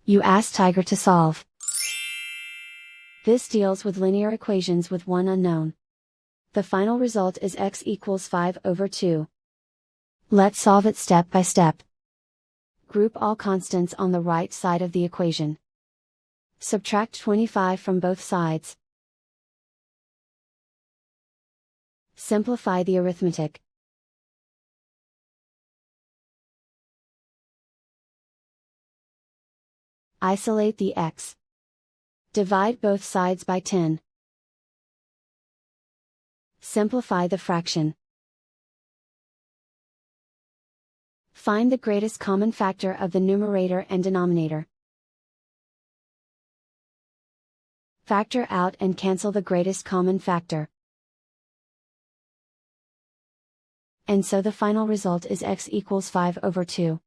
You ask Tiger to solve. This deals with linear equations with one unknown. The final result is x equals 5/2. Let's solve it step by step. Group all constants on the right side of the equation. Subtract 25 from both sides. Simplify the arithmetic. Isolate the x. Divide both sides by 10. Simplify the fraction. Find the greatest common factor of the numerator and denominator. Factor out and cancel the greatest common factor. And so the final result is x equals 5/2.